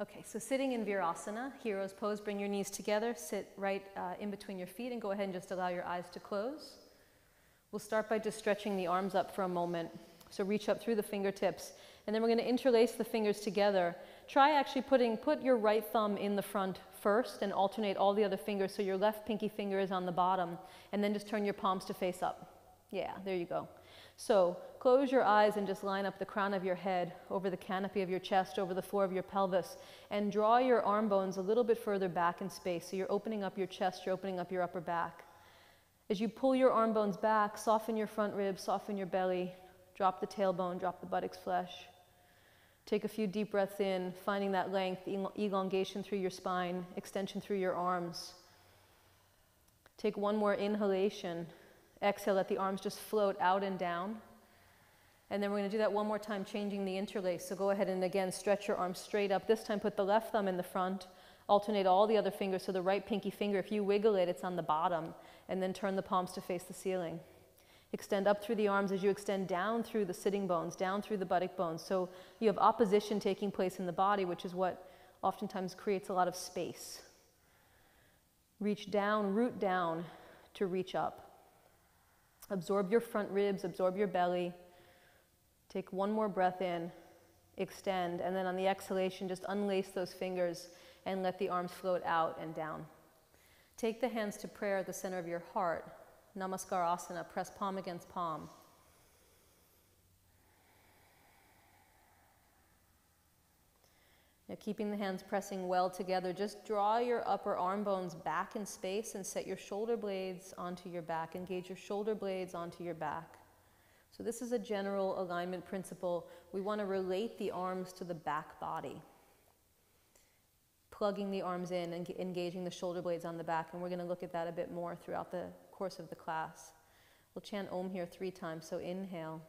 Okay, so sitting in Virasana, hero's pose, bring your knees together, sit right in between your feet and go ahead and just allow your eyes to close. We'll start by just stretching the arms up for a moment. So reach up through the fingertips and then we're going to interlace the fingers together. Try actually put your right thumb in the front first and alternate all the other fingers so your left pinky finger is on the bottom and then just turn your palms to face up. Yeah, there you go. So close your eyes and just line up the crown of your head over the canopy of your chest, over the floor of your pelvis, and draw your arm bones a little bit further back in space. So you're opening up your chest, you're opening up your upper back. As you pull your arm bones back, soften your front ribs, soften your belly, drop the tailbone, drop the buttocks flesh. Take a few deep breaths in, finding that length, elongation through your spine, extension through your arms. Take one more inhalation. Exhale, let the arms just float out and down. And then we're going to do that one more time, changing the interlace. So go ahead and again, stretch your arms straight up. This time, put the left thumb in the front. Alternate all the other fingers. So the right pinky finger, if you wiggle it, it's on the bottom. And then turn the palms to face the ceiling. Extend up through the arms as you extend down through the sitting bones, down through the buttock bones. So you have opposition taking place in the body, which is what oftentimes creates a lot of space. Reach down, root down to reach up. Absorb your front ribs, absorb your belly. Take one more breath in, extend, and then on the exhalation, just unlace those fingers and let the arms float out and down. Take the hands to prayer at the center of your heart. Namaskarasana, press palm against palm. Now keeping the hands pressing well together, just draw your upper arm bones back in space and set your shoulder blades onto your back. Engage your shoulder blades onto your back. So this is a general alignment principle. We want to relate the arms to the back body. Plugging the arms in and engaging the shoulder blades on the back. And we're going to look at that a bit more throughout the course of the class. We'll chant Om here 3 times. So inhale.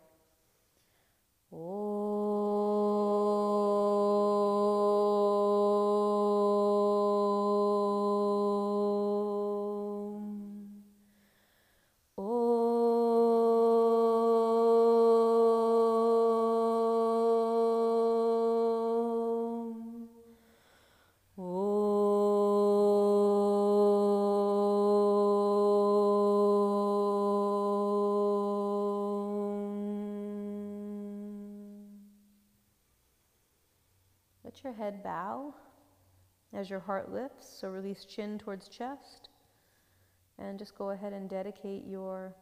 Let your head bow as your heart lifts, so release chin towards chest, and just go ahead and dedicate your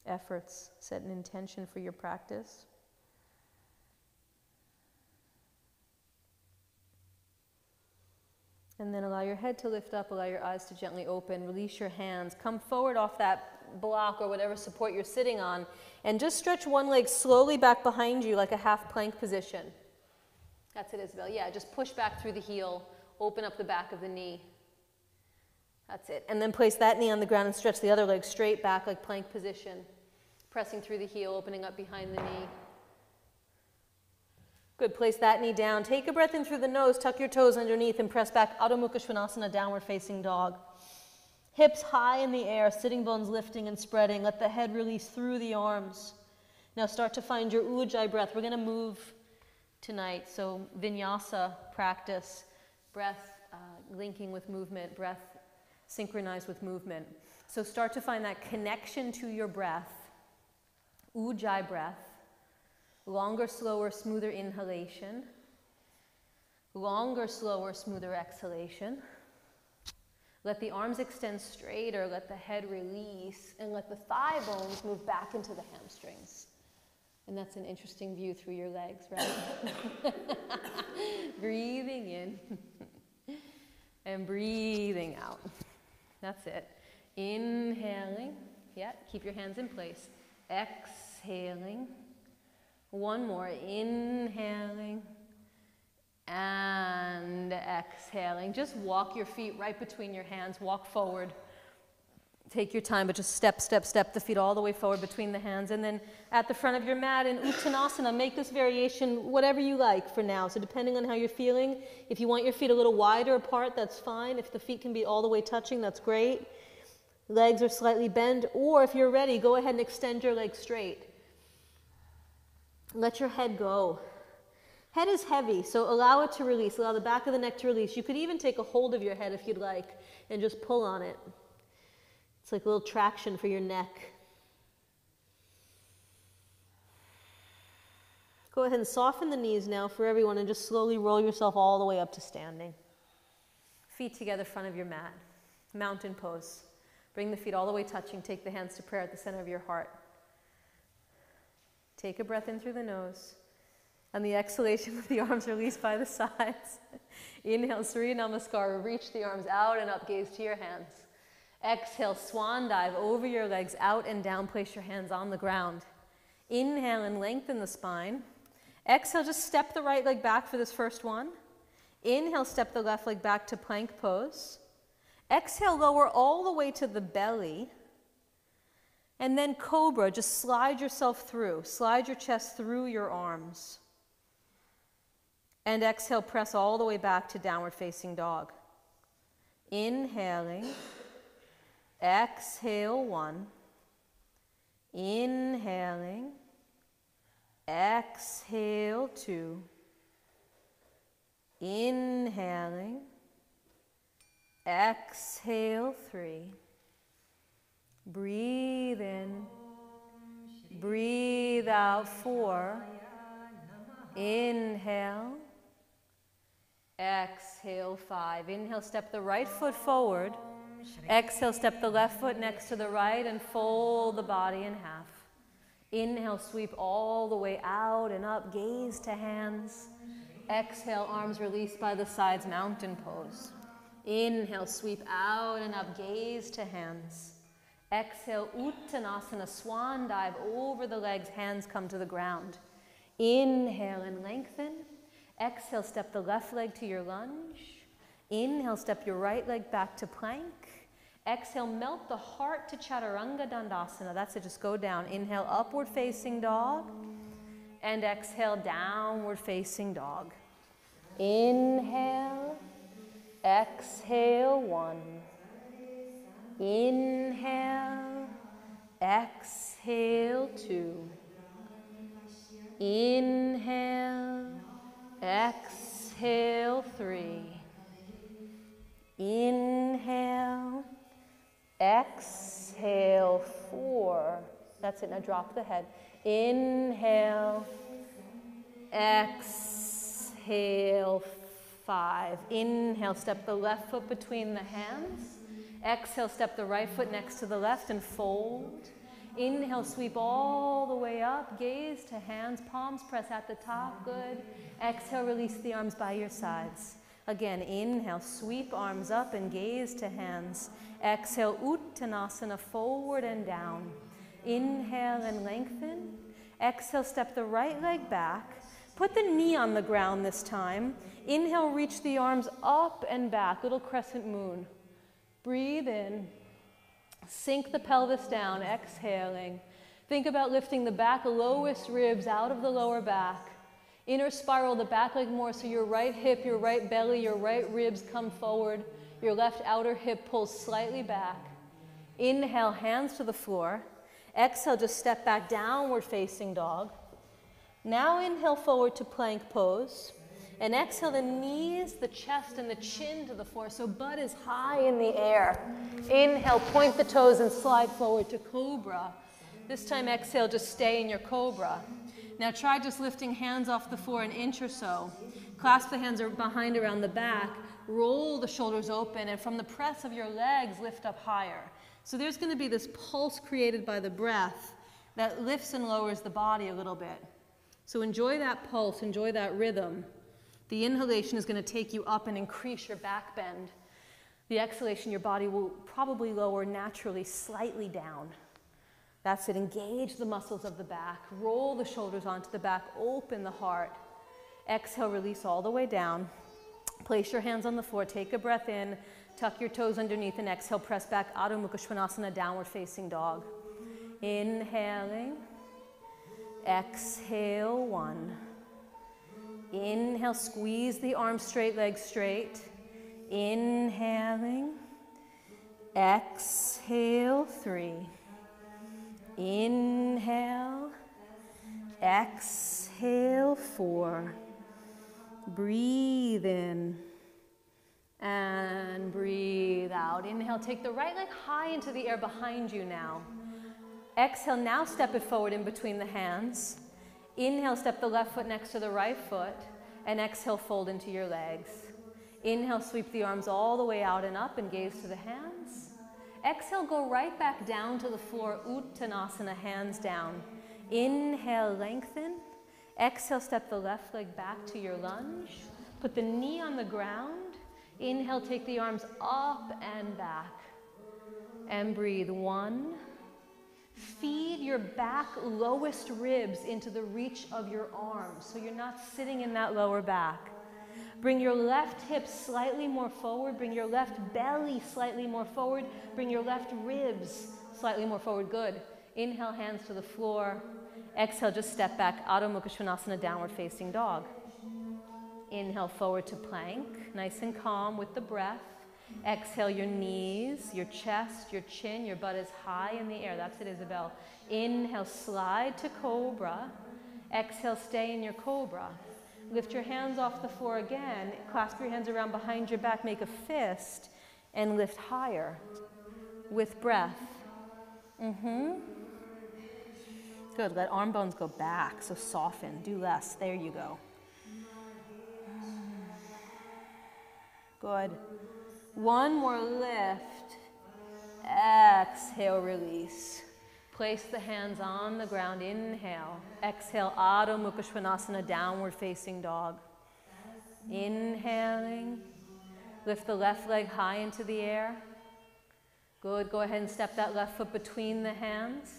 efforts, set an intention for your practice. And then allow your head to lift up, allow your eyes to gently open, release your hands, come forward off that block or whatever support you're sitting on, and just stretch one leg slowly back behind you like a half plank position. That's it, Isabel. Yeah, just push back through the heel, open up the back of the knee. That's it. And then place that knee on the ground and stretch the other leg straight back like plank position. Pressing through the heel, opening up behind the knee. Good, place that knee down. Take a breath in through the nose, tuck your toes underneath and press back. Adho Mukha Svanasana, downward facing dog. Hips high in the air, sitting bones lifting and spreading. Let the head release through the arms. Now start to find your Ujjayi breath. We're going to move tonight, so vinyasa practice, breath linking with movement, breath synchronized with movement. So start to find that connection to your breath, Ujjayi breath, longer, slower, smoother inhalation, longer, slower, smoother exhalation. Let the arms extend straighter, let the head release, and let the thigh bones move back into the hamstrings. And that's an interesting view through your legs, right? Breathing in and breathing out. That's it. Inhaling. Yeah, keep your hands in place. Exhaling. One more. Inhaling and exhaling. Just walk your feet right between your hands. Walk forward. Take your time, but just step, step, step the feet all the way forward between the hands. And then at the front of your mat in Uttanasana, make this variation whatever you like for now. So depending on how you're feeling, if you want your feet a little wider apart, that's fine. If the feet can be all the way touching, that's great. Legs are slightly bent, or if you're ready, go ahead and extend your legs straight. Let your head go. Head is heavy, so allow it to release. Allow the back of the neck to release. You could even take a hold of your head if you'd like and just pull on it. It's like a little traction for your neck. Go ahead and soften the knees now for everyone and just slowly roll yourself all the way up to standing. Feet together, front of your mat. Mountain pose. Bring the feet all the way touching. Take the hands to prayer at the center of your heart. Take a breath in through the nose. On the exhalation, with the arms released by the sides. Inhale, Surya Namaskar. Reach the arms out and up. Gaze to your hands. Exhale, swan dive over your legs, out and down. Place your hands on the ground. Inhale and lengthen the spine. Exhale, just step the right leg back for this first one. Inhale, step the left leg back to plank pose. Exhale, lower all the way to the belly. And then cobra, just slide yourself through. Slide your chest through your arms. And exhale, press all the way back to downward facing dog. Inhaling. Exhale, 1. Inhaling. Exhale, 2. Inhaling. Exhale, 3. Breathe in. Breathe out, 4. Inhale. Exhale, 5. Inhale, step the right foot forward. Exhale, step the left foot next to the right and fold the body in half. Inhale, sweep all the way out and up. Gaze to hands. Exhale, arms released by the sides, mountain pose. Inhale, sweep out and up. Gaze to hands. Exhale, Uttanasana, swan dive over the legs. Hands come to the ground. Inhale and lengthen. Exhale, step the left leg to your lunge. Inhale, step your right leg back to plank. Exhale, melt the heart to Chaturanga Dandasana. That's it, just go down. Inhale, upward facing dog. And exhale, downward facing dog. Inhale. Exhale, 1. Inhale. Exhale, 2. Inhale. Exhale, 3. Inhale. Exhale, 4. That's it, now drop the head. Inhale. Exhale, 5. Inhale, step the left foot between the hands. Exhale, step the right foot next to the left and fold. Inhale, sweep all the way up. Gaze to hands, palms press at the top. Good. Exhale, release the arms by your sides. Again, inhale, sweep arms up and gaze to hands. Exhale, Uttanasana, forward and down. Inhale and lengthen. Exhale, step the right leg back. Put the knee on the ground this time. Inhale, reach the arms up and back, little crescent moon. Breathe in. Sink the pelvis down, exhaling. Think about lifting the back lowest ribs out of the lower back. Inner spiral the back leg more so your right hip, your right belly, your right ribs come forward. Your left outer hip pulls slightly back. Inhale, hands to the floor. Exhale, just step back, downward facing dog. Now inhale forward to plank pose. And exhale the knees, the chest, and the chin to the floor so butt is high in the air. Inhale, point the toes and slide forward to cobra. This time exhale, just stay in your cobra. Now try just lifting hands off the floor an inch or so. Clasp the hands behind around the back. Roll the shoulders open, and from the press of your legs, lift up higher. So there's going to be this pulse created by the breath that lifts and lowers the body a little bit. So enjoy that pulse, enjoy that rhythm. The inhalation is going to take you up and increase your back bend. The exhalation, your body will probably lower naturally slightly down. That's it. Engage the muscles of the back. Roll the shoulders onto the back. Open the heart. Exhale, release all the way down. Place your hands on the floor. Take a breath in. Tuck your toes underneath and exhale. Press back. Adho Mukha Svanasana, downward facing dog. Inhaling. Exhale, 1. Inhale, squeeze the arms straight, legs straight. Inhaling. Exhale, 3. Inhale. Exhale, 4. Breathe in. And breathe out. Inhale, take the right leg high into the air behind you now. Exhale, now step it forward in between the hands. Inhale, step the left foot next to the right foot. And exhale, fold into your legs. Inhale, sweep the arms all the way out and up and gaze to the hands. Exhale, go right back down to the floor, Uttanasana, hands down. Inhale, lengthen. Exhale, step the left leg back to your lunge. Put the knee on the ground. Inhale, take the arms up and back. And breathe. 1. Feed your back lowest ribs into the reach of your arms, so you're not sitting in that lower back. Bring your left hip slightly more forward. Bring your left belly slightly more forward. Bring your left ribs slightly more forward. Good. Inhale, hands to the floor. Exhale, just step back. Adho Mukha Svanasana, downward facing dog. Inhale, forward to plank. Nice and calm with the breath. Exhale, your knees, your chest, your chin, your butt is high in the air. That's it, Isabel. Inhale, slide to cobra. Exhale, stay in your cobra. Lift your hands off the floor again. Clasp your hands around behind your back. Make a fist and lift higher with breath. Good. Let arm bones go back. So soften. Do less. There you go. Good. One more lift. Exhale, release. Place the hands on the ground. Inhale. Exhale, Adho Mukha Svanasana, downward facing dog. Inhaling. Lift the left leg high into the air. Good. Go ahead and step that left foot between the hands.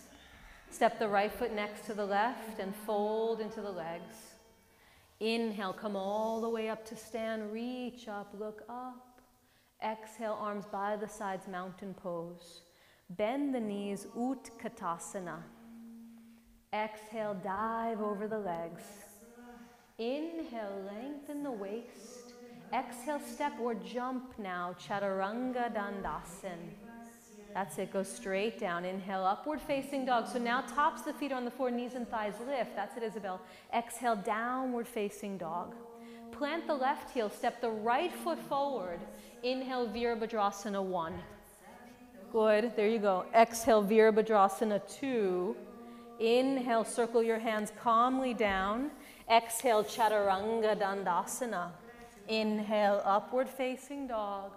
Step the right foot next to the left and fold into the legs. Inhale, come all the way up to stand. Reach up, look up. Exhale, arms by the sides, mountain pose. Bend the knees, Utkatasana. Exhale, dive over the legs. Inhale, lengthen the waist. Exhale, step or jump now, Chaturanga Dandasana. That's it, go straight down. Inhale, upward facing dog. So now tops the feet on the floor, knees and thighs lift. That's it, Isabel. Exhale, downward facing dog. Plant the left heel, step the right foot forward. Inhale, Virabhadrasana 1. Good, there you go. Exhale, Virabhadrasana 2. Inhale, circle your hands calmly down. Exhale, Chaturanga Dandasana. Inhale, upward facing dog.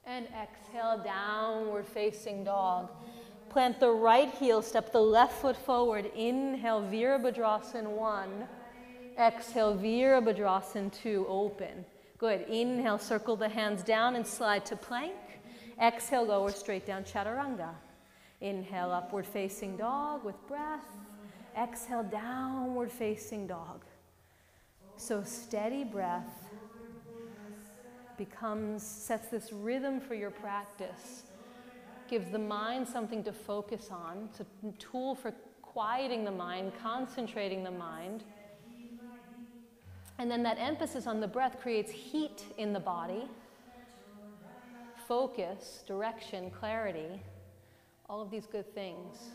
And exhale, downward facing dog. Plant the right heel, step the left foot forward. Inhale, Virabhadrasana 1. Exhale, Virabhadrasana 2, open. Good, inhale, circle the hands down and slide to plank. Exhale, lower straight down, Chaturanga. Inhale, upward facing dog with breath. Exhale, downward facing dog. So steady breath sets this rhythm for your practice. Gives the mind something to focus on. It's a tool for quieting the mind, concentrating the mind. And then that emphasis on the breath creates heat in the body. Focus, direction, clarity, all of these good things.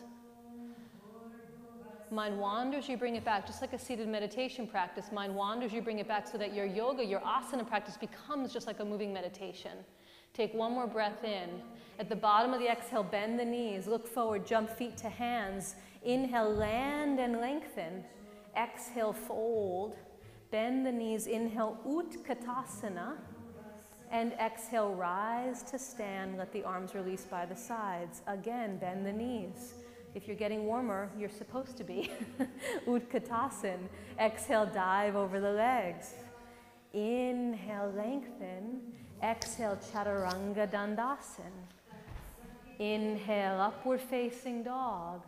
Mind wanders, you bring it back, just like a seated meditation practice. Mind wanders, you bring it back so that your yoga, your asana practice becomes just like a moving meditation. Take one more breath in. At the bottom of the exhale, bend the knees, look forward, jump feet to hands. Inhale, land and lengthen. Exhale, fold. Bend the knees, inhale, Utkatasana. And exhale, rise to stand. Let the arms release by the sides. Again, bend the knees. If you're getting warmer, you're supposed to be. Utkatasana. Exhale, dive over the legs. Inhale, lengthen. Exhale, Chaturanga Dandasana. Inhale, upward facing dog.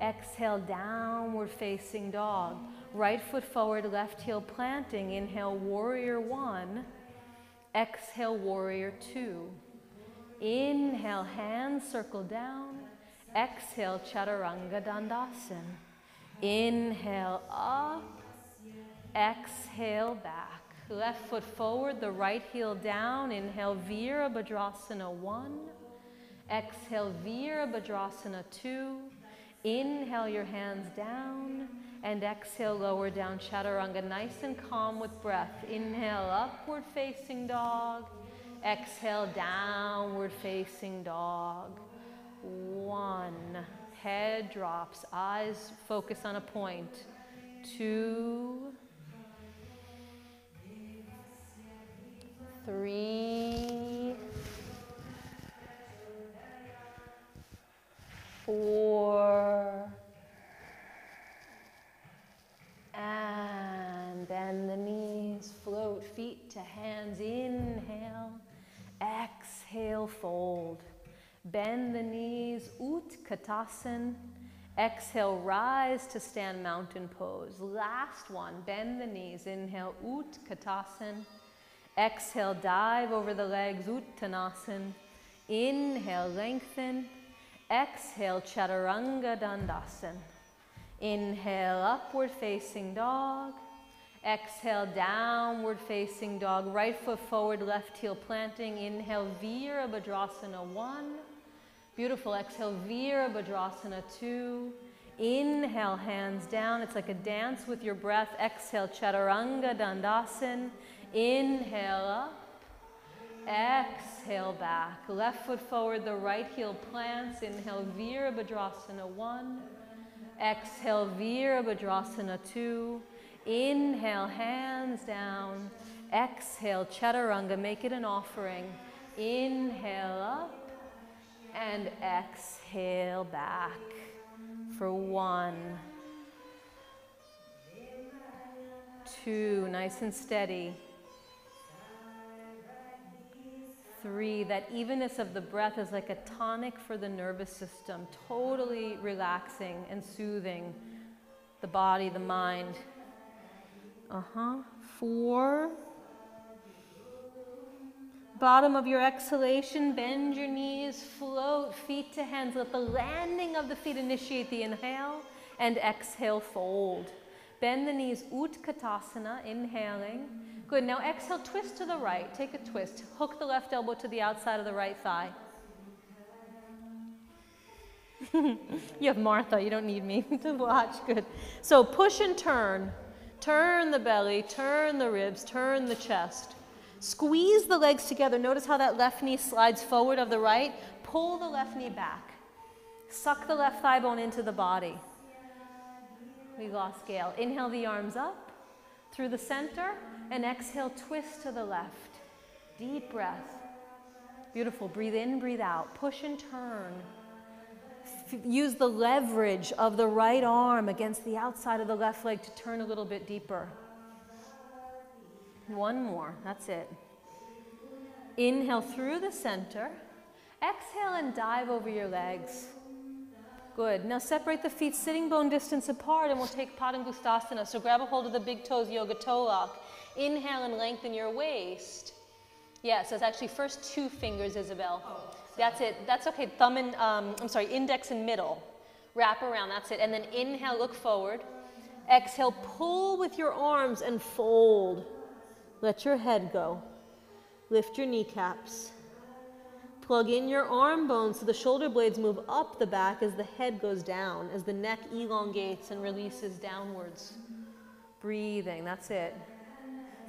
Exhale, downward facing dog. Right foot forward, left heel planting. Inhale, warrior 1. Exhale, warrior 2. Inhale, hands circle down. Exhale, Chaturanga Dandasana. Inhale, up. Exhale, back. Left foot forward, the right heel down. Inhale, Virabhadrasana 1. Exhale, Virabhadrasana 2. Inhale your hands down, and exhale, lower down, chaturanga, nice and calm with breath. Inhale, upward facing dog. Exhale, downward facing dog. 1, head drops, eyes focus on a point. 2, 3, 4, and bend the knees, float feet to hands. Inhale, exhale, fold. Bend the knees, Utkatasana. Exhale, rise to stand mountain pose. Last one, bend the knees. Inhale, Utkatasana. Exhale, dive over the legs, Uttanasana. Inhale, lengthen. Exhale, Chaturanga Dandasana. Inhale, upward facing dog. Exhale, downward facing dog. Right foot forward, left heel planting. Inhale, Virabhadrasana 1. Beautiful. Exhale, Virabhadrasana 2. Inhale, hands down. It's like a dance with your breath. Exhale, Chaturanga Dandasana. Inhale up. Exhale back. Left foot forward, the right heel plants. Inhale, Virabhadrasana 1. Exhale, Virabhadrasana 2. Inhale, hands down. Exhale, Chaturanga, make it an offering. Inhale up and exhale back for 1, 2, nice and steady. 3, that evenness of the breath is like a tonic for the nervous system, totally relaxing and soothing the body, the mind. 4. Bottom of your exhalation, bend your knees, float feet to hands. Let the landing of the feet initiate the inhale, and exhale, fold. Bend the knees, Utkatasana, inhaling. Good, now exhale, twist to the right. Take a twist. Hook the left elbow to the outside of the right thigh. You have Martha, you don't need me to watch. Good. So push and turn. Turn the belly, turn the ribs, turn the chest. Squeeze the legs together. Notice how that left knee slides forward of the right. Pull the left knee back. Suck the left thigh bone into the body. We lost Gail. Inhale the arms up through the center, and exhale, twist to the left. Deep breath. Beautiful. Breathe in, breathe out. Push and turn. Use the leverage of the right arm against the outside of the left leg to turn a little bit deeper. 1 more, that's it. Inhale through the center. Exhale and dive over your legs. Good, now separate the feet sitting bone distance apart, and we'll take Padangusthasana. So grab a hold of the big toes, yoga toe lock. Inhale and lengthen your waist. Yeah, so it's actually first 2 fingers, Isabel. That's it, that's okay. Thumb and, index and middle. Wrap around, that's it. And then inhale, look forward. Exhale, pull with your arms and fold. Let your head go. Lift your kneecaps. Plug in your arm bones so the shoulder blades move up the back as the head goes down, as the neck elongates and releases downwards. Breathing, that's it.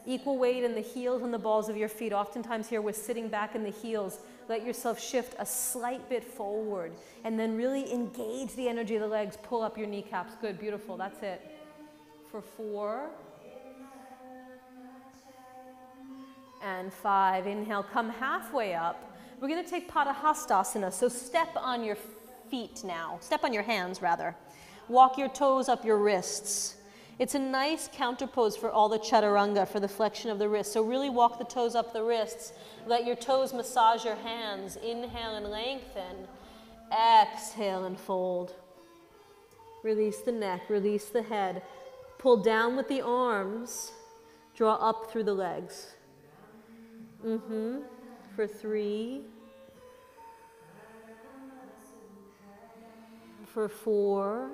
Equal weight in the heels and the balls of your feet. Oftentimes here we're sitting back in the heels. Let yourself shift a slight bit forward, and then really engage the energy of the legs. Pull up your kneecaps. Good, beautiful, that's it. For 4. And 5. Inhale, come halfway up. We're going to take Padahastasana. So step on your feet now. Step on your hands, rather. Walk your toes up your wrists. It's a nice counter pose for all the chaturanga, for the flexion of the wrists. So really walk the toes up the wrists. Let your toes massage your hands. Inhale and lengthen. Exhale and fold. Release the neck, release the head. Pull down with the arms. Draw up through the legs. For 3. For 4.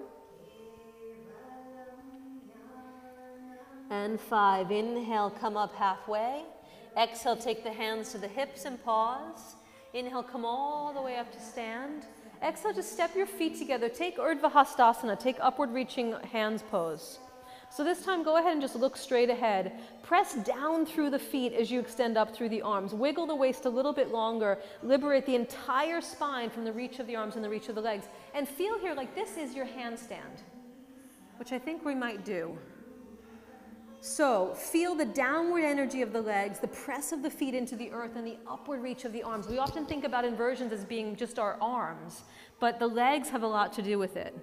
And 5. Inhale, come up halfway. Exhale, take the hands to the hips and pause. Inhale, come all the way up to stand. Exhale, just step your feet together. Take Urdhva Hastasana, take upward reaching hands pose. So this time, go ahead and just look straight ahead. Press down through the feet as you extend up through the arms. Wiggle the waist a little bit longer. Liberate the entire spine from the reach of the arms and the reach of the legs. And feel here like this is your handstand, which I think we might do. So feel the downward energy of the legs, the press of the feet into the earth, and the upward reach of the arms. We often think about inversions as being just our arms, but the legs have a lot to do with it.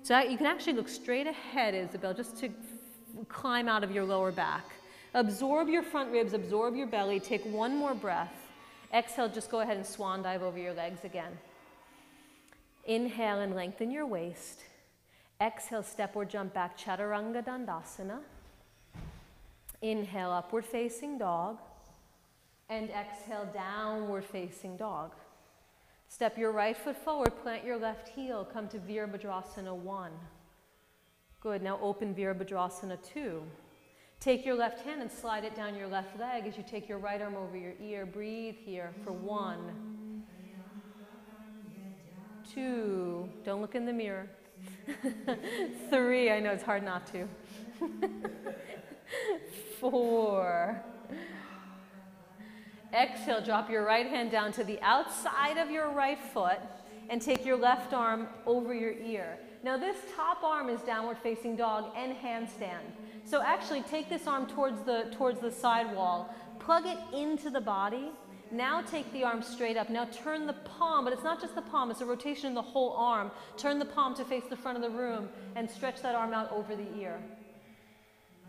So you can actually look straight ahead, Isabel, just to climb out of your lower back. Absorb your front ribs, absorb your belly. Take one more breath. Exhale, just go ahead and swan dive over your legs again. Inhale and lengthen your waist. Exhale, step or jump back, Chaturanga Dandasana. Inhale, upward facing dog. And exhale, downward facing dog. Step your right foot forward, plant your left heel, come to Virabhadrasana 1. Good, now open Virabhadrasana 2. Take your left hand and slide it down your left leg as you take your right arm over your ear. Breathe here for 1, 2, don't look in the mirror. 3, I know it's hard not to. 4. Exhale, drop your right hand down to the outside of your right foot and take your left arm over your ear. Now this top arm is downward facing dog and handstand. So actually take this arm towards the side wall, plug it into the body. Now take the arm straight up. Now turn the palm, but it's not just the palm, it's a rotation in the whole arm. Turn the palm to face the front of the room and stretch that arm out over the ear.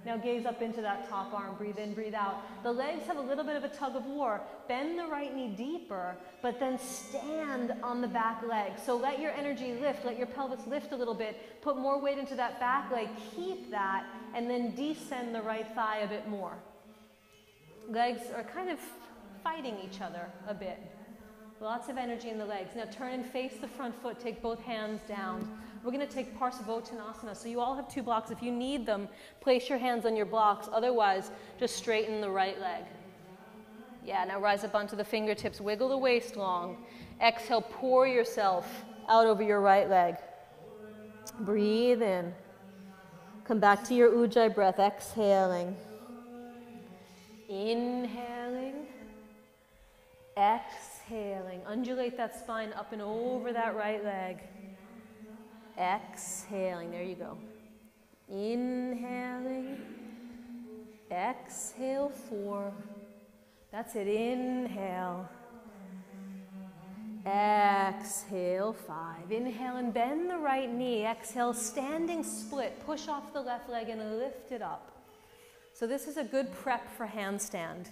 Now gaze up into that top arm, breathe in, breathe out. The legs have a little bit of a tug of war. Bend the right knee deeper, but then stand on the back leg. So let your energy lift, let your pelvis lift a little bit. Put more weight into that back leg, keep that, and then descend the right thigh a bit more. Legs are kind of fighting each other a bit. Lots of energy in the legs. Now turn and face the front foot, take both hands down. We're going to take Parsavottanasana. So you all have 2 blocks. If you need them, place your hands on your blocks. Otherwise, just straighten the right leg. Yeah, now rise up onto the fingertips. Wiggle the waist long. Exhale, pour yourself out over your right leg. Breathe in. Come back to your Ujjayi breath. Exhaling. Inhaling. Exhaling. Undulate that spine up and over that right leg. Exhaling, there you go. Inhaling, exhale 4. That's it, inhale. Exhale 5. Inhale and bend the right knee. Exhale, standing split. Push off the left leg and lift it up. So this is a good prep for handstand.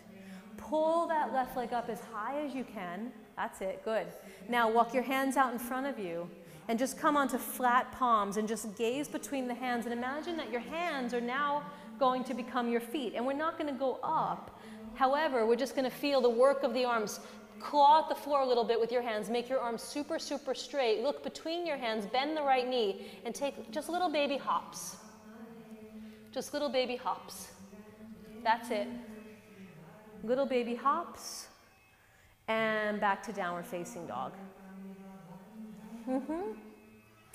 Pull that left leg up as high as you can. That's it, good. Now walk your hands out in front of you. And just come onto flat palms and just gaze between the hands and imagine that your hands are now going to become your feet. And we're not going to go up. However, we're just going to feel the work of the arms. Claw at the floor a little bit with your hands. Make your arms super, super straight. Look between your hands, bend the right knee, and take just little baby hops. Just little baby hops. That's it. Little baby hops. And back to downward facing dog.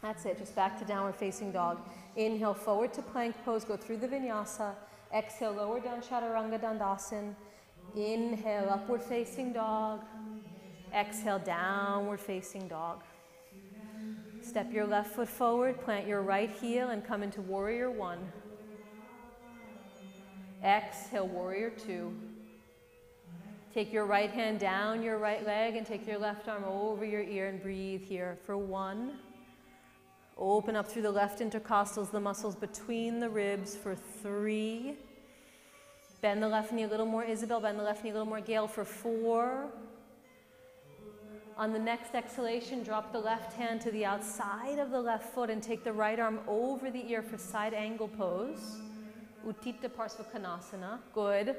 That's it, just back to downward facing dog. Inhale, forward to plank pose, go through the vinyasa. Exhale, lower down, Chaturanga Dandasana. Inhale, upward facing dog. Exhale, downward facing dog. Step your left foot forward, plant your right heel, and come into Warrior 1. Exhale, Warrior 2. Take your right hand down your right leg and take your left arm over your ear and breathe here for 1. Open up through the left intercostals, the muscles between the ribs for 3. Bend the left knee a little more, Isabel. Bend the left knee a little more, Gail, for 4. On the next exhalation, drop the left hand to the outside of the left foot and take the right arm over the ear for side angle pose. Utthita Parsvakonasana. Good.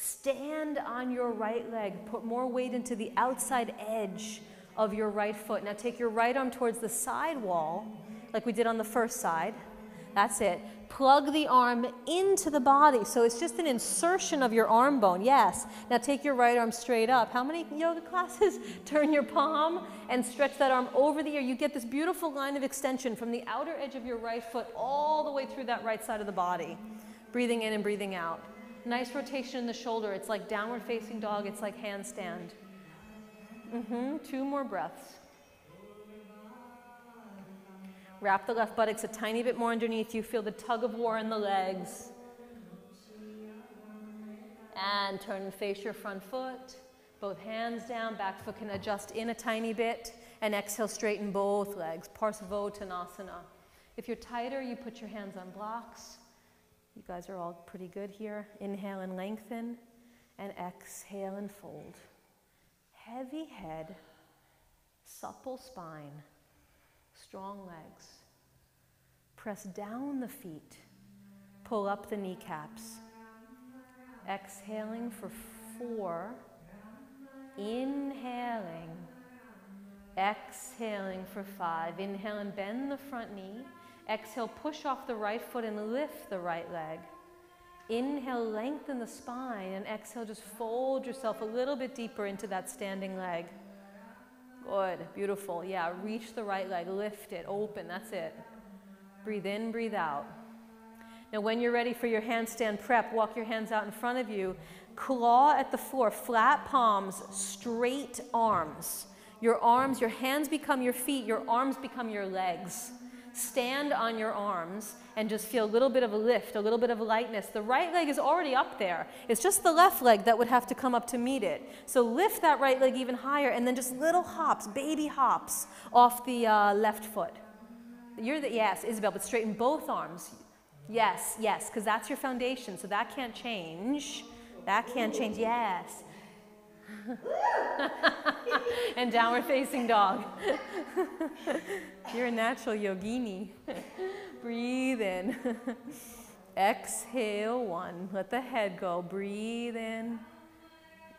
Stand on your right leg. Put more weight into the outside edge of your right foot. Now take your right arm towards the side wall, like we did on the first side. That's it. Plug the arm into the body. So it's just an insertion of your arm bone. Yes. Now take your right arm straight up. How many yoga classes? Turn your palm and stretch that arm over the ear. You get this beautiful line of extension from the outer edge of your right foot all the way through that right side of the body. Breathing in and breathing out. Nice rotation in the shoulder. It's like downward facing dog. It's like handstand. 2 more breaths. Wrap the left buttocks a tiny bit more underneath you. Feel the tug of war in the legs. And turn and face your front foot. Both hands down. Back foot can adjust in a tiny bit. And exhale, straighten both legs. Parsvottanasana. If you're tighter, you put your hands on blocks. You guys are all pretty good here. Inhale and lengthen. And exhale and fold. Heavy head. Supple spine. Strong legs. Press down the feet. Pull up the kneecaps. Exhaling for 4. Inhaling. Exhaling for 5. Inhale and bend the front knee. Exhale, push off the right foot and lift the right leg. Inhale, lengthen the spine, and exhale, just fold yourself a little bit deeper into that standing leg. Good, beautiful. Yeah, reach the right leg, lift it, open, that's it. Breathe in, breathe out. Now when you're ready for your handstand prep, walk your hands out in front of you, claw at the floor, flat palms, straight arms. Your arms, your hands become your feet, your arms become your legs. Stand on your arms and just feel a little bit of a lift, a little bit of lightness. The right leg is already up there. It's just the left leg that would have to come up to meet it. So lift that right leg even higher and then just little hops, baby hops off the left foot. Yes, Isabel, but straighten both arms. Yes, yes, because that's your foundation, so that can't change. That can't change, yes. And downward facing dog. You're a natural yogini. Breathe in. Exhale, 1. Let the head go. Breathe in.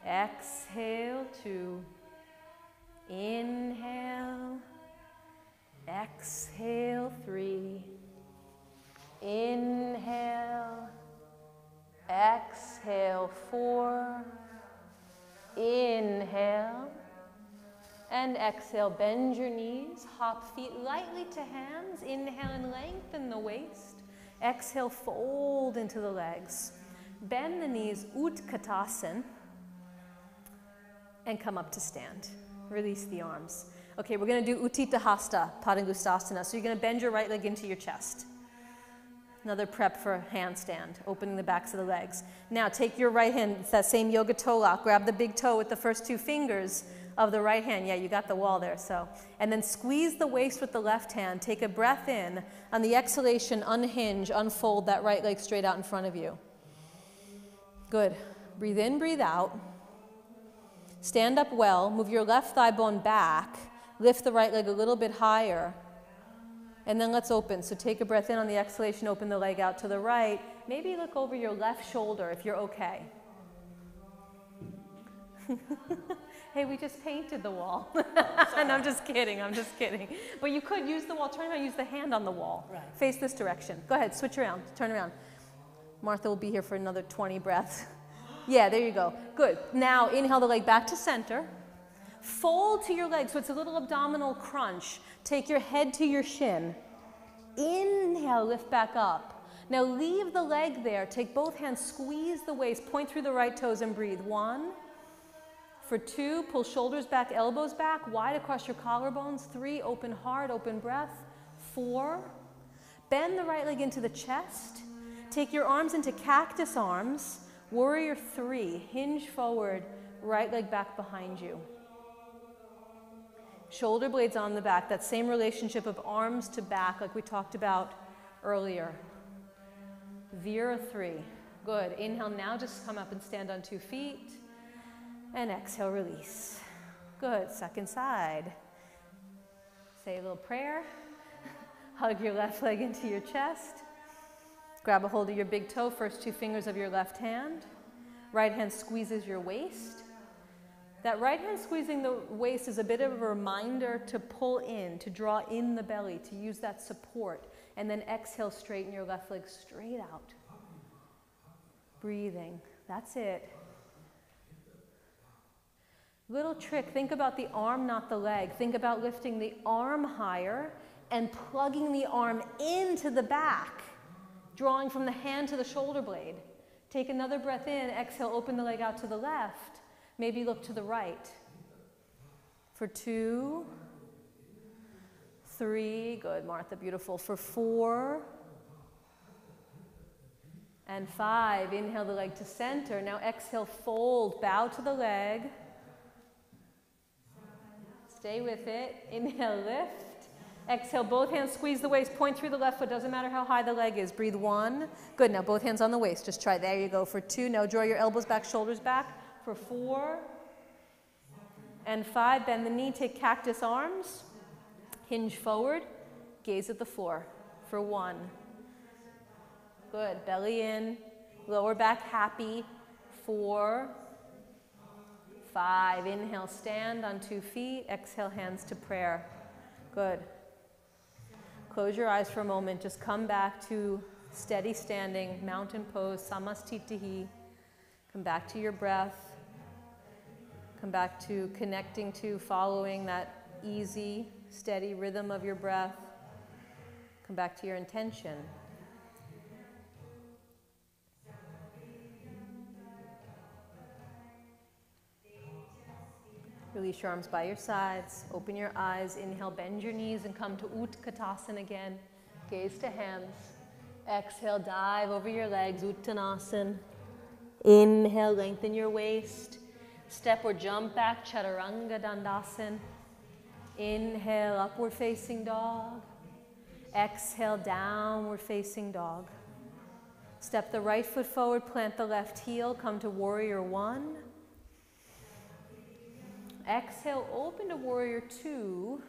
Exhale, 2. Inhale. Exhale, 3. Inhale. Exhale, 4. Inhale. And exhale, bend your knees, hop feet lightly to hands. Inhale and lengthen the waist. Exhale, fold into the legs. Bend the knees, Utkatasana, and come up to stand. Release the arms. Okay, we're going to do Utthita Hasta, Padangusthasana. So you're going to bend your right leg into your chest. Another prep for handstand, opening the backs of the legs. Now take your right hand, it's that same yoga toe lock. Grab the big toe with the first 2 fingers of the right hand. Yeah, you got the wall there, so. And then squeeze the waist with the left hand. Take a breath in. On the exhalation, unhinge, unfold that right leg straight out in front of you. Good. Breathe in, breathe out. Stand up well. Move your left thigh bone back. Lift the right leg a little bit higher. And then let's open. So take a breath in on the exhalation, open the leg out to the right. Maybe look over your left shoulder if you're okay. Hey, we just painted the wall. And I'm just kidding, I'm just kidding. But you could use the wall, turn around, use the hand on the wall. Right. Face this direction. Go ahead, switch around, turn around. Martha will be here for another 20 breaths. Yeah, there you go. Good. Now inhale the leg back to center. Fold to your leg, so it's a little abdominal crunch. Take your head to your shin. Inhale, lift back up. Now leave the leg there. Take both hands, squeeze the waist, point through the right toes and breathe. 1. For 2, pull shoulders back, elbows back, wide across your collarbones. 3, open heart, open breath. 4, bend the right leg into the chest. Take your arms into cactus arms. Warrior 3, hinge forward, right leg back behind you. Shoulder blades on the back, that same relationship of arms to back like we talked about earlier. Vira 3, good. Inhale, now just come up and stand on 2 feet. And exhale, release. Good, second side. Say a little prayer. Hug your left leg into your chest. Grab a hold of your big toe, first 2 fingers of your left hand. Right hand squeezes your waist. That right hand squeezing the waist is a bit of a reminder to pull in, to draw in the belly, to use that support. And then exhale, straighten your left leg straight out. Breathing. That's it. Little trick, think about the arm, not the leg. Think about lifting the arm higher and plugging the arm into the back, drawing from the hand to the shoulder blade. Take another breath in, exhale, open the leg out to the left. Maybe look to the right. For 2, 3, good, Martha, beautiful. For 4, and 5, inhale the leg to center. Now exhale, fold, bow to the leg. Stay with it. Inhale, lift. Exhale, both hands squeeze the waist, point through the left foot. Doesn't matter how high the leg is. Breathe 1. Good, now both hands on the waist. Just try. There you go. For 2, now draw your elbows back, shoulders back. For 4 and 5, bend the knee, take cactus arms. Hinge forward, gaze at the floor. For 1. Good, belly in, lower back happy. 4, 5, inhale, stand on 2 feet, exhale, hands to prayer. Good. Close your eyes for a moment, just come back to steady standing, mountain pose, samastitihi. Come back to your breath. Come back to connecting to, following that easy, steady rhythm of your breath. Come back to your intention. Release your arms by your sides. Open your eyes. Inhale, bend your knees and come to Utkatasana again. Gaze to hands. Exhale, dive over your legs, Uttanasana. Inhale, lengthen your waist. Step or jump back, Chaturanga Dandasana. Inhale, upward facing dog. Exhale, downward facing dog. Step the right foot forward, plant the left heel, come to warrior 1. Exhale, open to warrior 2.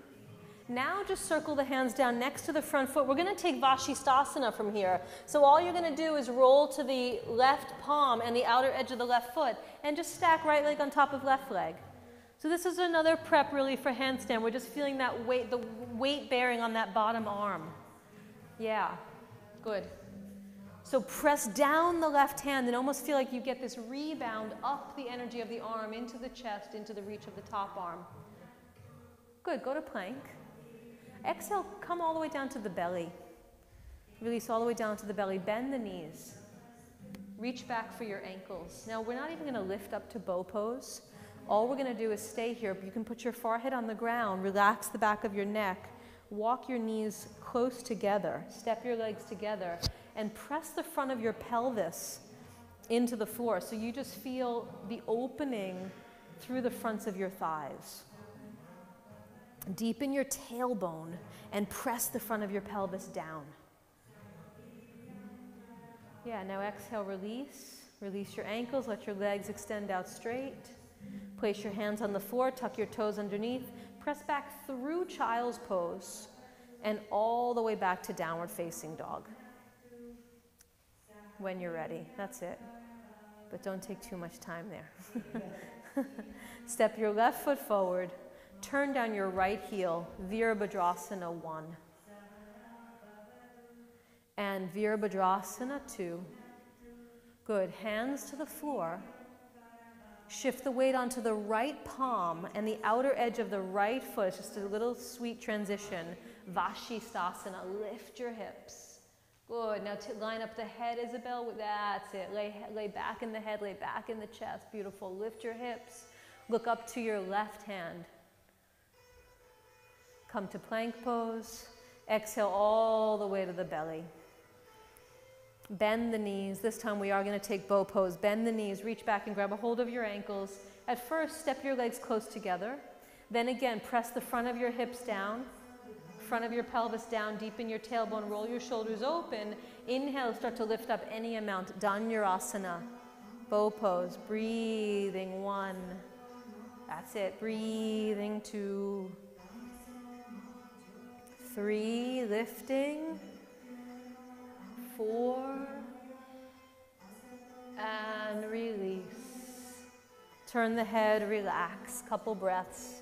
Now just circle the hands down next to the front foot. We're going to take Vashisthasana from here. So all you're going to do is roll to the left palm and the outer edge of the left foot and just stack right leg on top of left leg. So this is another prep really for handstand. We're just feeling that weight, the weight bearing on that bottom arm. Yeah, good. So press down the left hand and almost feel like you get this rebound up the energy of the arm into the chest, into the reach of the top arm. Good, go to plank. Exhale, come all the way down to the belly. Release all the way down to the belly. Bend the knees. Reach back for your ankles. Now we're not even going to lift up to bow pose. All we're going to do is stay here. You can put your forehead on the ground. Relax the back of your neck. Walk your knees close together. Step your legs together. And press the front of your pelvis into the floor. So you just feel the opening through the fronts of your thighs. Deepen your tailbone and press the front of your pelvis down. Yeah, now exhale, release. Release your ankles, let your legs extend out straight. Place your hands on the floor, tuck your toes underneath. Press back through child's pose and all the way back to downward facing dog. When you're ready, that's it. But don't take too much time there. Step your left foot forward. Turn down your right heel, Virabhadrasana 1. And Virabhadrasana 2. Good, hands to the floor. Shift the weight onto the right palm and the outer edge of the right foot. It's just a little sweet transition. Vashisthasana, lift your hips. Good, now line up the head, Isabel. That's it, lay back in the head, lay back in the chest. Beautiful, lift your hips. Look up to your left hand. Come to plank pose. Exhale all the way to the belly. Bend the knees. This time we are going to take bow pose. Bend the knees, reach back and grab a hold of your ankles. At first, step your legs close together. Then again, press the front of your hips down, front of your pelvis down, deepen your tailbone, roll your shoulders open. Inhale, start to lift up any amount. Dhanurasana, bow pose. Breathing 1. That's it. Breathing 2. 3, lifting. 4, and release. Turn the head, relax. Couple breaths.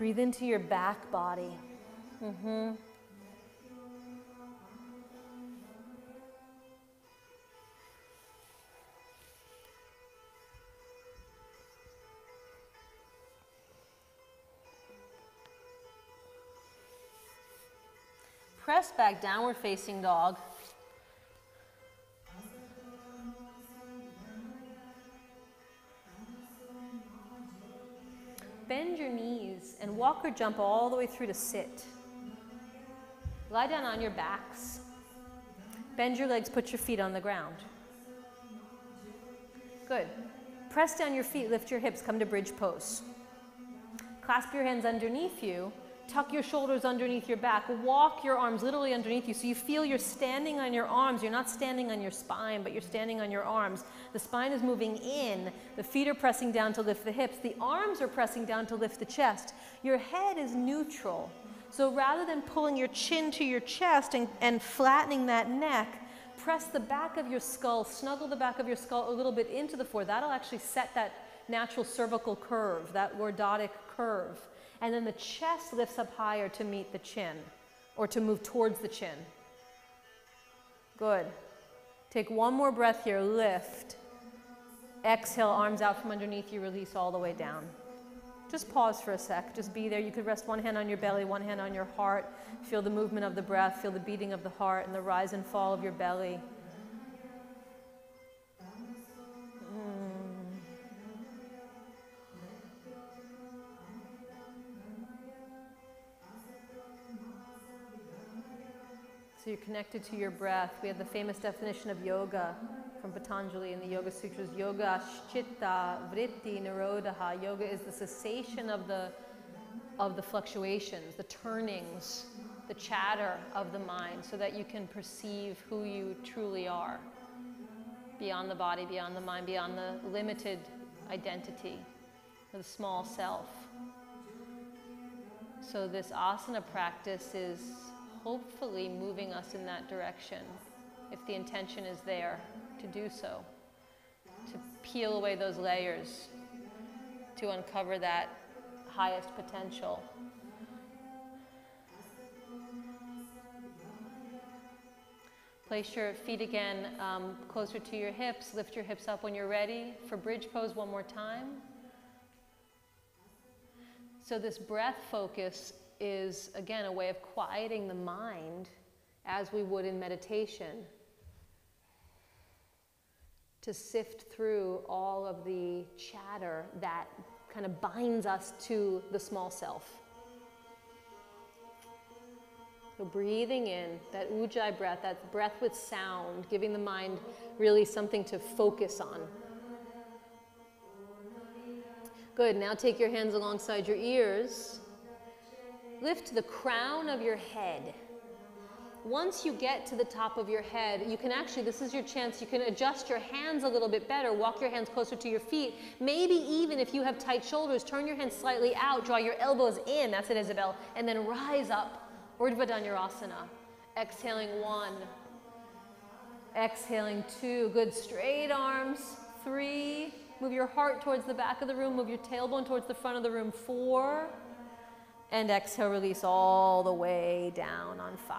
Breathe into your back body. Press back, downward facing dog. Bend your knees and walk or jump all the way through to sit. Lie down on your backs. Bend your legs, put your feet on the ground. Good. Press down your feet, lift your hips, come to bridge pose. Clasp your hands underneath you. Tuck your shoulders underneath your back. Walk your arms literally underneath you so you feel you're standing on your arms. You're not standing on your spine, but you're standing on your arms. The spine is moving in. The feet are pressing down to lift the hips. The arms are pressing down to lift the chest. Your head is neutral. So rather than pulling your chin to your chest and flattening that neck, press the back of your skull, snuggle the back of your skull a little bit into the floor. That'll actually set that natural cervical curve, that lordotic curve. And then the chest lifts up higher to meet the chin, or to move towards the chin. Good. Take one more breath here, lift. Exhale, arms out from underneath you, release all the way down. Just pause for a sec, just be there. You could rest one hand on your belly, one hand on your heart. Feel the movement of the breath, feel the beating of the heart and the rise and fall of your belly. So you're connected to your breath. We have the famous definition of yoga from Patanjali in the Yoga Sutras. Yoga chitta vritti nirodha. Yoga is the cessation of the fluctuations, the turnings, the chatter of the mind, so that you can perceive who you truly are. Beyond the body, beyond the mind, beyond the limited identity, the small self. So this asana practice is hopefully moving us in that direction, if the intention is there to do so, to peel away those layers, to uncover that highest potential. Place your feet again closer to your hips. Lift your hips up when you're ready for bridge pose one more time. So this breath focus is, again, a way of quieting the mind as we would in meditation, to sift through all of the chatter that kind of binds us to the small self. So breathing in, that ujjayi breath, that breath with sound, giving the mind really something to focus on. Good, now take your hands alongside your ears. Lift the crown of your head. Once you get to the top of your head, you can actually, this is your chance, you can adjust your hands a little bit better, walk your hands closer to your feet. Maybe even if you have tight shoulders, turn your hands slightly out, draw your elbows in, that's it, Isabel, and then rise up, Urdhva Dhanurasana. Exhaling 1, exhaling 2, good, straight arms, 3, move your heart towards the back of the room, move your tailbone towards the front of the room, 4, and exhale, release all the way down on 5.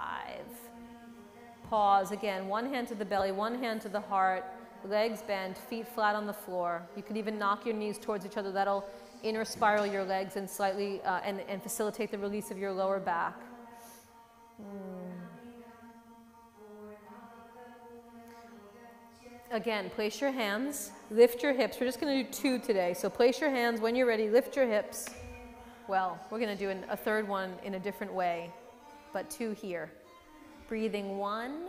Pause again, one hand to the belly, one hand to the heart, legs bent, feet flat on the floor. You could even knock your knees towards each other. That'll inner spiral your legs and slightly, and facilitate the release of your lower back. Again, place your hands, lift your hips. We're just gonna do 2 today. So place your hands when you're ready, lift your hips. Well, we're going to do a third one in a different way, but 2 here. Breathing 1,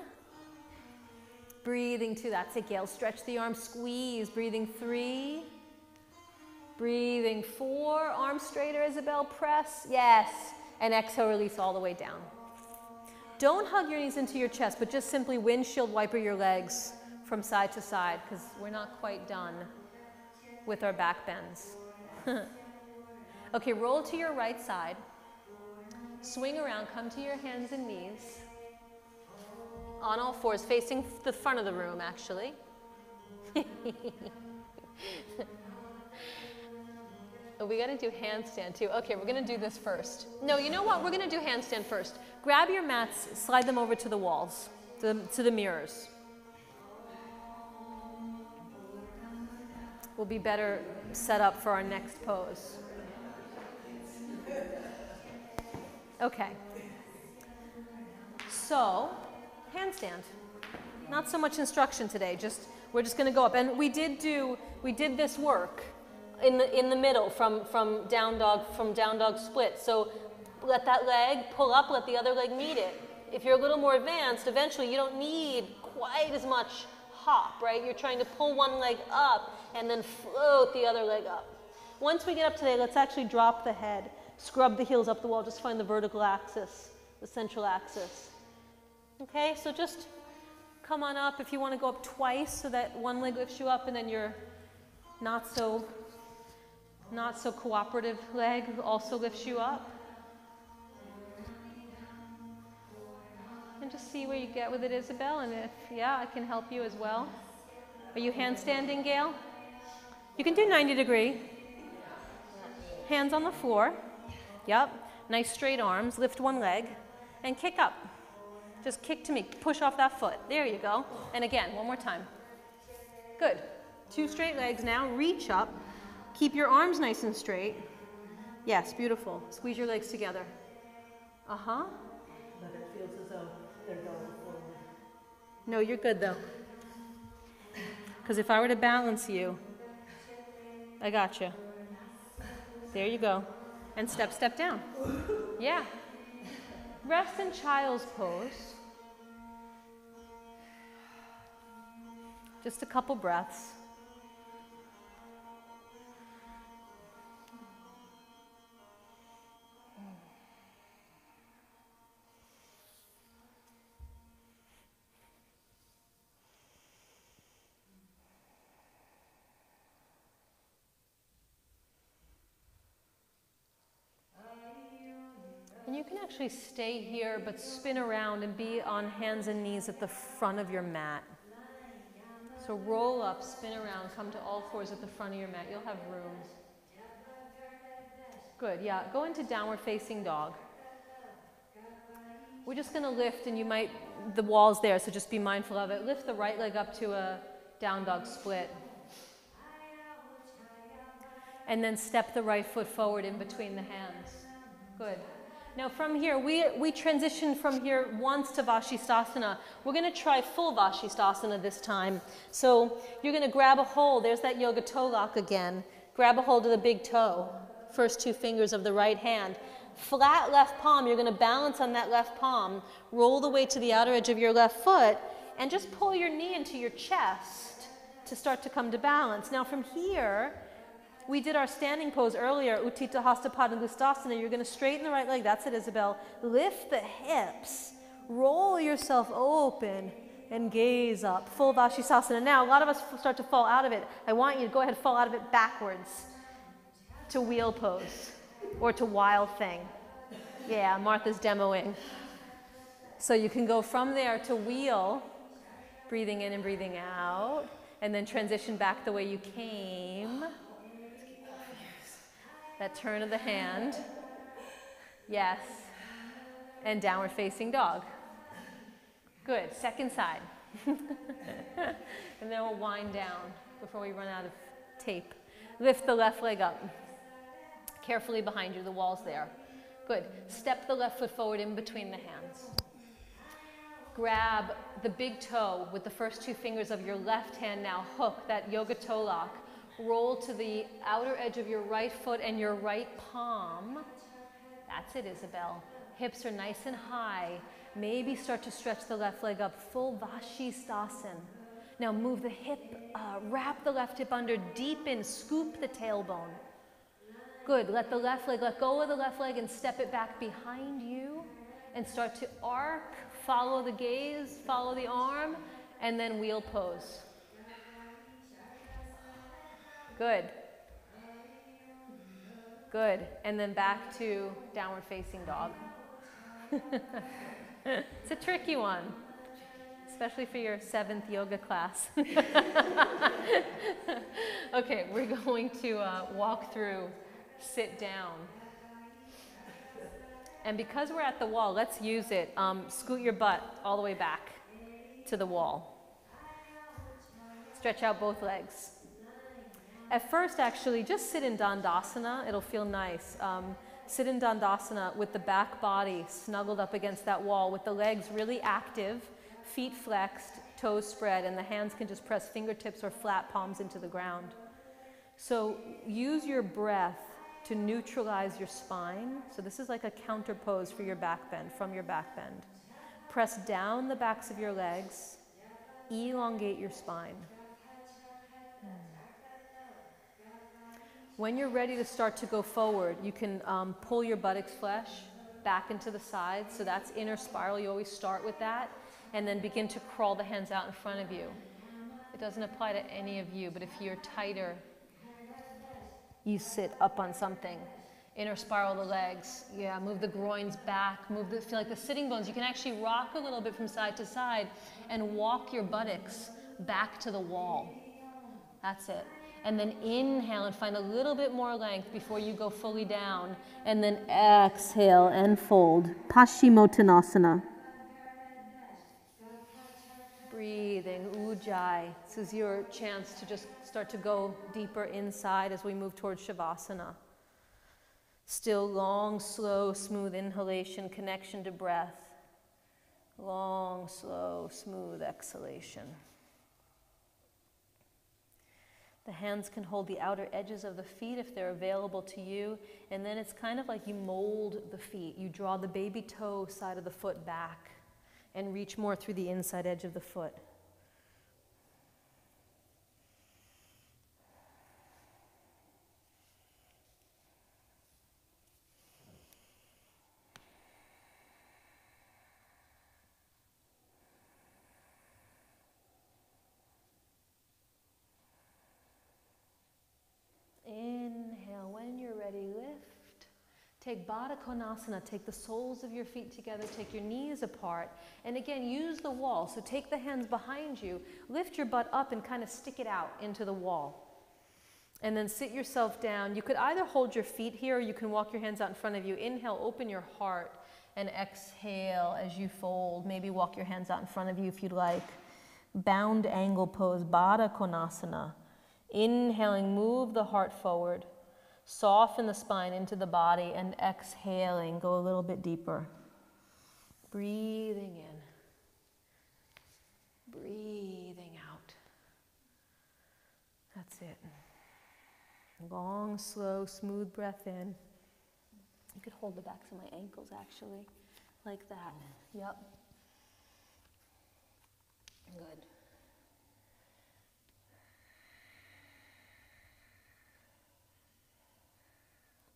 breathing 2, that's it, Gail. Stretch the arms, squeeze. Breathing 3, breathing 4, arms straighter, Isabel, press, yes, and exhale, release all the way down. Don't hug your knees into your chest, but just simply windshield wiper your legs from side to side, because we're not quite done with our back bends. Okay, roll to your right side. Swing around, come to your hands and knees. On all fours, facing the front of the room, actually. Oh, we got to do handstand too. Okay, we're going to do this first. No, you know what? We're going to do handstand first. Grab your mats, slide them over to the walls, to the mirrors. We'll be better set up for our next pose. Okay. So, handstand. Not so much instruction today, we're just going to go up. And we did this work in the middle from down dog split. So let that leg pull up, let the other leg meet it. If you're a little more advanced, eventually you don't need quite as much hop, right? You're trying to pull one leg up and then float the other leg up. Once we get up today, let's actually drop the head, scrub the heels up the wall, just find the vertical axis, the central axis. Okay, so just come on up. If you want to go up twice so that one leg lifts you up and then your not so cooperative leg also lifts you up. And just see where you get with it, Isabel, and if, yeah, I can help you as well. Are you handstanding, Gail? You can do 90 degree. Hands on the floor. Yep. Nice straight arms. Lift one leg and kick up. Just kick to me. Push off that foot. There you go. And again, one more time. Good. 2 straight legs now. Reach up. Keep your arms nice and straight. Yes, beautiful. Squeeze your legs together. Uh-huh. But it feels as though they're going forward. No, you're good though. Because if I were to balance you, I got you. There you go. And step down. Yeah. Rest in child's pose. Just a couple breaths. And you can actually stay here, but spin around and be on hands and knees at the front of your mat. So roll up, spin around, come to all fours at the front of your mat. You'll have room. Good, yeah. Go into downward facing dog. We're just going to lift, and the wall's there, so just be mindful of it. Lift the right leg up to a down dog split. And then step the right foot forward in between the hands. Good. Now from here, we transition from here once to Vashisthasana. We're going to try full Vashisthasana this time. So you're going to grab a hold. There's that yoga toe lock again. Grab a hold of the big toe. First 2 fingers of the right hand. Flat left palm. You're going to balance on that left palm. Roll the weight to the outer edge of your left foot. And just pull your knee into your chest to start to come to balance. Now from here, we did our standing pose earlier, Utthita Hastapadanugasthasana. You're going to straighten the right leg. That's it, Isabel. Lift the hips. Roll yourself open and gaze up. Full Vashisthasana. Now, a lot of us start to fall out of it. I want you to go ahead and fall out of it backwards to wheel pose or to wild thing. Yeah, Martha's demoing. So you can go from there to wheel, breathing in and breathing out, and then transition back the way you came. That turn of the hand. Yes. And downward facing dog. Good. Second side. And then we'll wind down before we run out of tape. Lift the left leg up. Carefully behind you. The wall's there. Good. Step the left foot forward in between the hands. Grab the big toe with the first 2 fingers of your left hand now. Hook that yoga toe lock. Roll to the outer edge of your right foot and your right palm. That's it, Isabel. Hips are nice and high. Maybe start to stretch the left leg up. Full Vashisthasana. Now move the hip, wrap the left hip under, deepen, scoop the tailbone. Good. Let the left leg, let go of the left leg and step it back behind you and start to arc. Follow the gaze, follow the arm, and then wheel pose. Good. Good. And then back to downward facing dog. It's a tricky one, especially for your 7th yoga class. Okay, we're going to walk through sit down. And because we're at the wall, let's use it. Scoot your butt all the way back to the wall. Stretch out both legs. At first, actually, just sit in Dandasana. It'll feel nice. Sit in Dandasana with the back body snuggled up against that wall with the legs really active, feet flexed, toes spread, and the hands can just press fingertips or flat palms into the ground. So use your breath to neutralize your spine. So this is like a counter pose for your back bend, from your back bend. Press down the backs of your legs, elongate your spine. When you're ready to start to go forward, you can pull your buttocks flesh back into the sides. So that's inner spiral. You always start with that. And then begin to crawl the hands out in front of you. It doesn't apply to any of you, but if you're tighter, you sit up on something. Inner spiral the legs. Yeah, move the groins back. Feel like the sitting bones. You can actually rock a little bit from side to side and walk your buttocks back to the wall. That's it. And then inhale and find a little bit more length before you go fully down. And then exhale and fold. Paschimottanasana. Breathing, Ujjayi. This is your chance to just start to go deeper inside as we move towards Shavasana. Still long, slow, smooth inhalation, connection to breath. Long, slow, smooth exhalation. The hands can hold the outer edges of the feet if they're available to you. And then it's kind of like you mold the feet. You draw the baby toe side of the foot back and reach more through the inside edge of the foot. Inhale, when you're ready, lift. Take Baddha Konasana, take the soles of your feet together, take your knees apart, and again, use the wall. So take the hands behind you, lift your butt up and kind of stick it out into the wall. And then sit yourself down. You could either hold your feet here or you can walk your hands out in front of you. Inhale, open your heart, and exhale as you fold. Maybe walk your hands out in front of you if you'd like. Bound angle pose, Baddha Konasana. Inhaling, move the heart forward. Soften the spine into the body, and exhaling, go a little bit deeper. Breathing in. Breathing out. That's it. Long, slow, smooth breath in. You could hold the backs of my ankles, actually, like that. Yep. Good.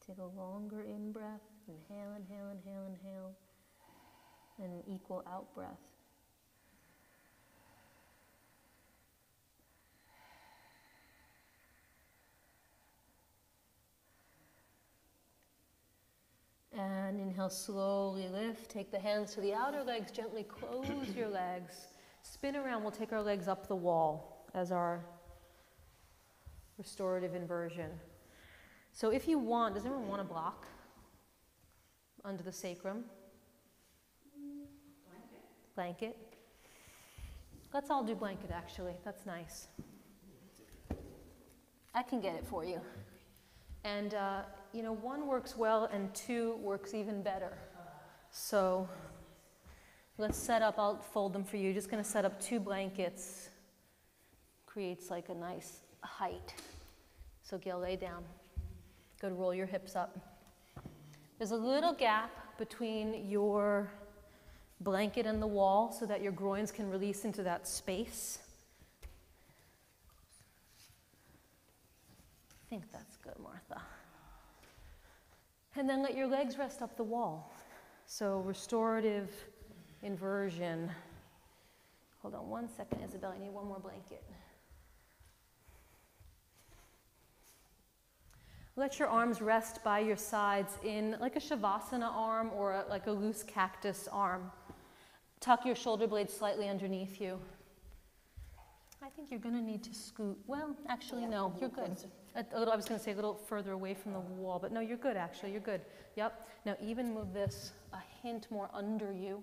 Take a longer in-breath. Inhale, inhale, inhale, inhale. And an equal out-breath. And inhale, slowly lift. Take the hands to the outer legs. Gently close your legs. Spin around. We'll take our legs up the wall as our restorative inversion. So if you want, does anyone want a block under the sacrum? Blanket. Let's all do blanket, actually. That's nice. I can get it for you. And, you know, 1 works well and 2 works even better. So let's set up, I'll fold them for you. Just going to set up 2 blankets. Creates like a nice height. So Gil, lay down. Go to roll your hips up. There's a little gap between your blanket and the wall so that your groins can release into that space. I think that's good, Martha. And then let your legs rest up the wall. So restorative inversion. Hold on 1 second, Isabel, I need 1 more blanket. Let your arms rest by your sides in like a Savasana arm or like a loose cactus arm. Tuck your shoulder blades slightly underneath you. I think you're going to need to scoot. Well, actually, no, you're good. A little, I was going to say a little further away from the wall, but no, you're good actually, you're good. Yep. Now even move this a hint more under you.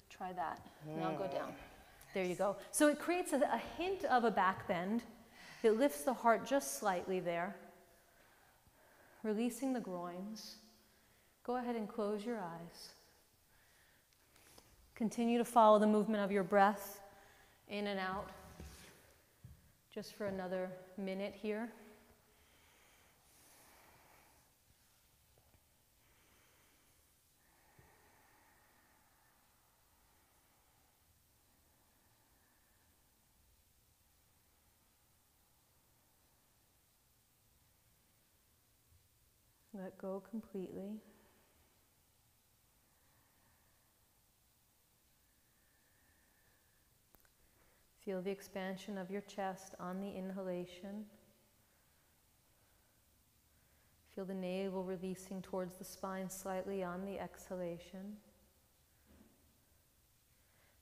Try that. Now go down. There you go. So it creates a hint of a back bend. It lifts the heart just slightly there. Releasing the groins. Go ahead and close your eyes. Continue to follow the movement of your breath in and out. Just for another minute here. Let go completely. Feel the expansion of your chest on the inhalation. Feel the navel releasing towards the spine slightly on the exhalation.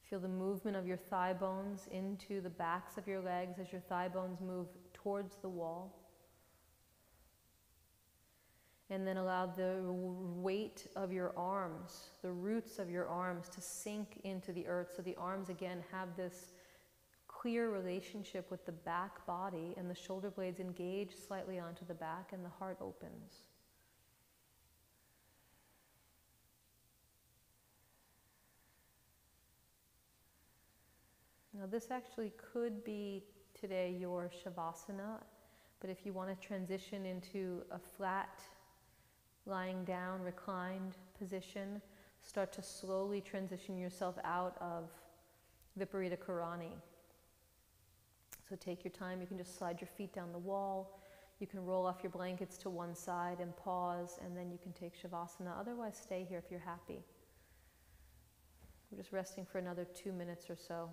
Feel the movement of your thigh bones into the backs of your legs as your thigh bones move towards the wall. And then allow the weight of your arms, the roots of your arms, to sink into the earth. So the arms again have this clear relationship with the back body, and the shoulder blades engage slightly onto the back, and the heart opens. Now this actually could be today your Savasana, but if you want to transition into a flat, lying down, reclined position, start to slowly transition yourself out of Viparita Karani. So take your time, you can just slide your feet down the wall, you can roll off your blankets to one side and pause, and then you can take Shavasana. Otherwise, stay here if you're happy. We're just resting for another 2 minutes or so.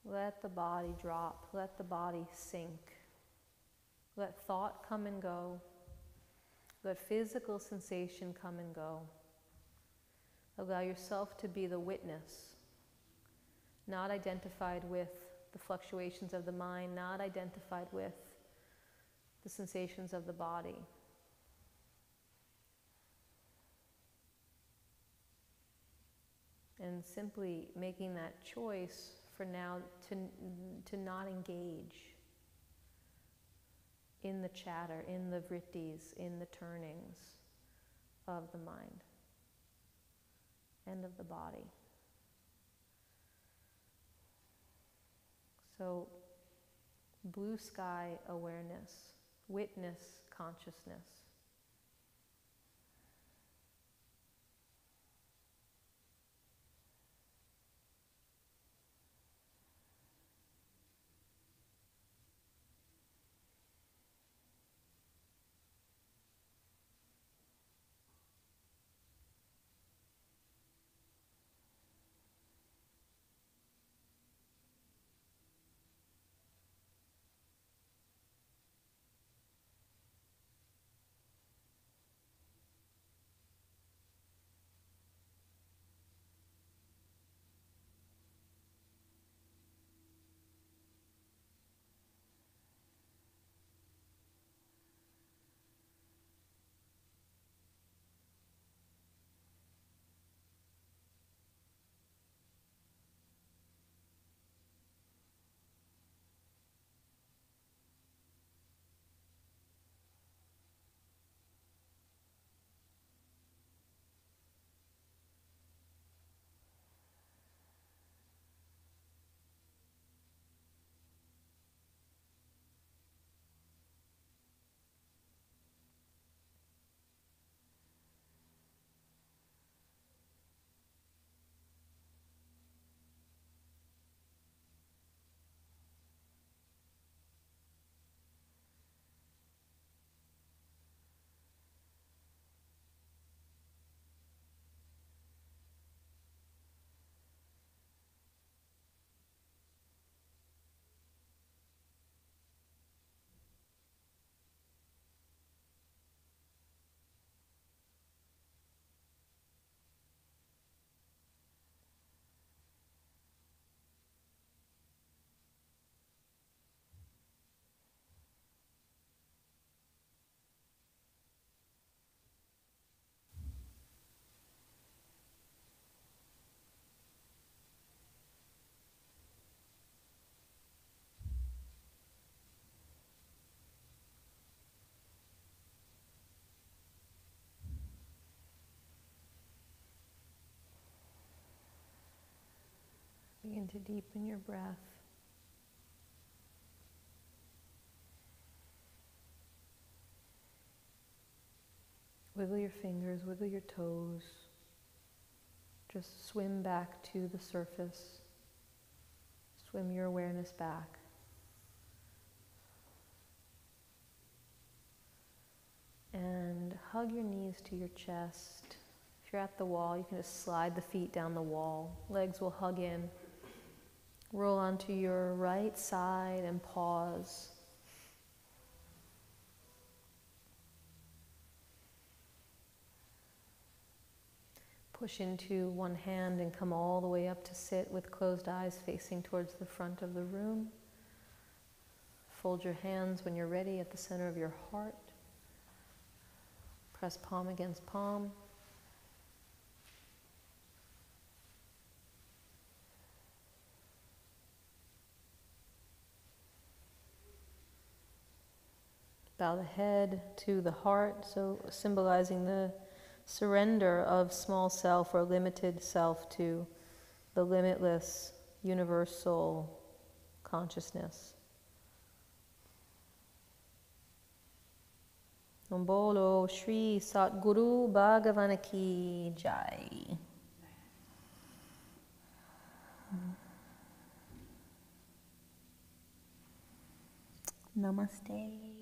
Let the body drop, let the body sink. Let thought come and go. Let physical sensation come and go. Allow yourself to be the witness, not identified with the fluctuations of the mind, not identified with the sensations of the body. And simply making that choice for now to not engage in the chatter, in the vrittis, in the turnings of the mind and of the body. So, blue sky awareness, witness consciousness. Begin to deepen your breath. Wiggle your fingers, wiggle your toes. Just swim back to the surface. Swim your awareness back. And hug your knees to your chest. If you're at the wall, you can just slide the feet down the wall. Legs will hug in. Roll onto your right side and pause. Push into one hand and come all the way up to sit with closed eyes facing towards the front of the room. Fold your hands when you're ready at the center of your heart. Press palm against palm. Bow the head to the heart, so symbolizing the surrender of small self or limited self to the limitless universal consciousness. Om Bolo Shri Satguru Bhagavan Ki Jai. Namaste.